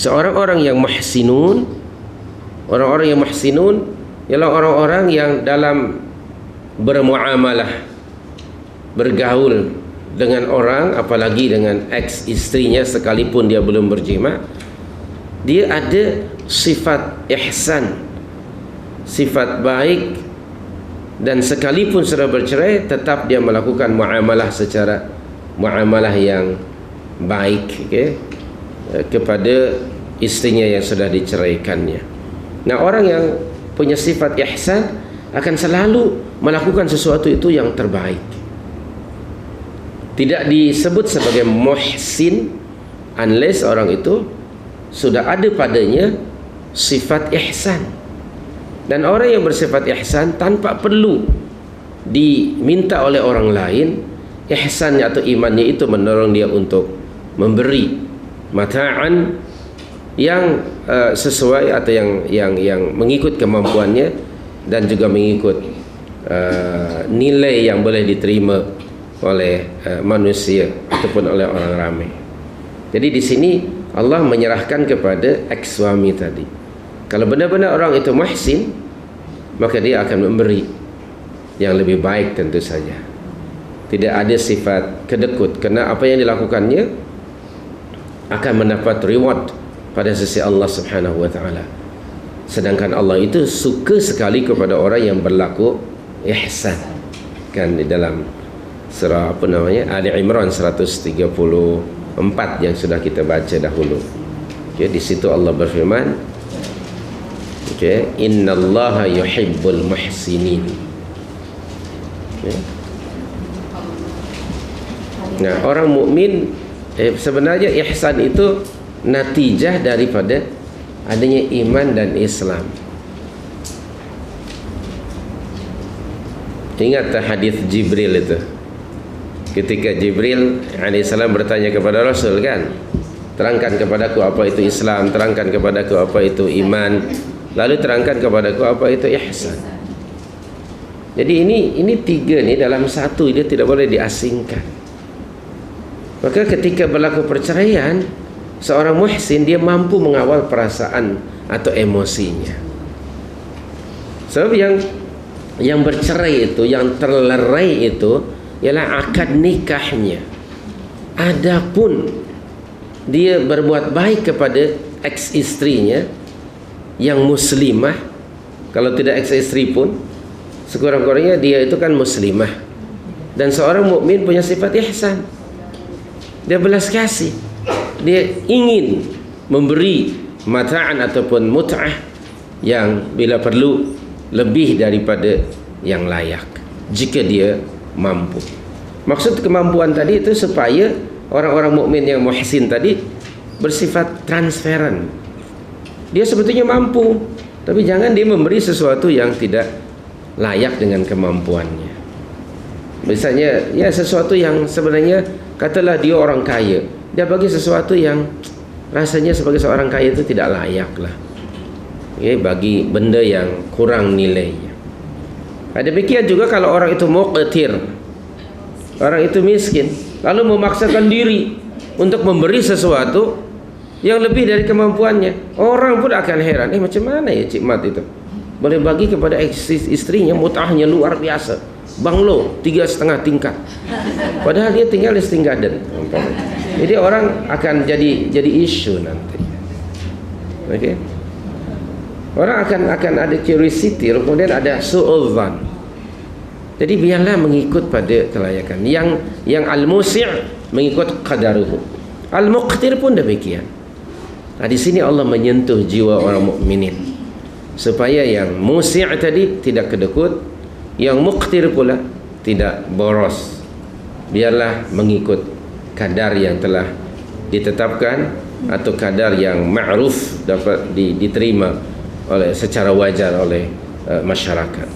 Seorang orang yang muhsinun, orang-orang yang muhsinun ialah orang-orang yang dalam bermuamalah, bergaul dengan orang, apalagi dengan ex istrinya sekalipun dia belum berjima, dia ada sifat ihsan, sifat baik, dan sekalipun sudah bercerai tetap dia melakukan muamalah secara muamalah yang baik, kepada istrinya yang sudah diceraikannya. Nah, orang yang punya sifat ihsan akan selalu melakukan sesuatu itu yang terbaik. Tidak disebut sebagai muhsin unless orang itu sudah ada padanya sifat ihsan. Dan orang yang bersifat ihsan tanpa perlu diminta oleh orang lain, ihsannya atau imannya itu mendorong dia untuk memberi mata'an yang sesuai atau yang mengikut kemampuannya dan juga mengikut nilai yang boleh diterima oleh manusia ataupun oleh orang ramai. Jadi di sini Allah menyerahkan kepada ex suami tadi. Kalau benar-benar orang itu muhsin, maka dia akan memberi yang lebih baik tentu saja. Tidak ada sifat kedekut, kerana apa yang dilakukannya akan mendapat reward pada sisi Allah Subhanahu wa taala. Sedangkan Allah itu suka sekali kepada orang yang berlaku ihsan. Kan di dalam surah Ali Imran 134 yang sudah kita baca dahulu. Di situ Allah berfirman, innallaha yuhibbul muhsinin. Nah, orang mukmin sebenarnya ihsan itu natijah daripada adanya iman dan Islam. Ingat hadis Jibril itu, ketika Jibril alaihissalam bertanya kepada Rasul, kan, terangkan kepadaku apa itu Islam, terangkan kepadaku apa itu iman, lalu terangkan kepadaku apa itu ihsan. Jadi ini tiga ni dalam satu, dia tidak boleh diasingkan. Maka ketika berlaku perceraian, seorang muhsin dia mampu mengawal perasaan atau emosinya. Sebab yang bercerai itu, yang terlerai itu ialah akad nikahnya. Adapun dia berbuat baik kepada ex istrinya yang muslimah, kalau tidak ex istri pun sekurang-kurangnya dia itu kan muslimah, dan seorang mukmin punya sifat ihsan. Dia belas kasih, dia ingin memberi mata'an ataupun mut'ah yang bila perlu lebih daripada yang layak jika dia mampu. Maksud kemampuan tadi itu supaya orang-orang mukmin yang muhsin tadi bersifat transparan. Dia sebetulnya mampu, tapi jangan dia memberi sesuatu yang tidak layak dengan kemampuannya. Misalnya, ya sesuatu yang sebenarnya, katalah dia orang kaya, dia bagi sesuatu yang rasanya sebagai seorang kaya itu tidak layak lah. Bagi benda yang kurang nilainya. Demikian juga kalau orang itu muqtir, orang itu miskin, lalu memaksakan diri untuk memberi sesuatu yang lebih dari kemampuannya, orang pun akan heran, macam mana ya Cik Mat itu boleh bagi kepada istrinya mut'ahnya luar biasa, banglo 3,5 tingkat, padahal dia tinggal di Sting Garden. Jadi orang akan jadi isu nanti. Orang akan ada curiosity, kemudian ada su'udzan. Jadi biarlah mengikut pada kelayakan. Yang al-musi' mengikut qadaruhu, al-muqtir pun demikian. Di sini Allah menyentuh jiwa orang mukminin supaya yang musi' tadi tidak kedekut, yang muqtir pula tidak boros. Biarlah mengikut kadar yang telah ditetapkan atau kadar yang ma'ruf dapat diterima secara wajar oleh masyarakat.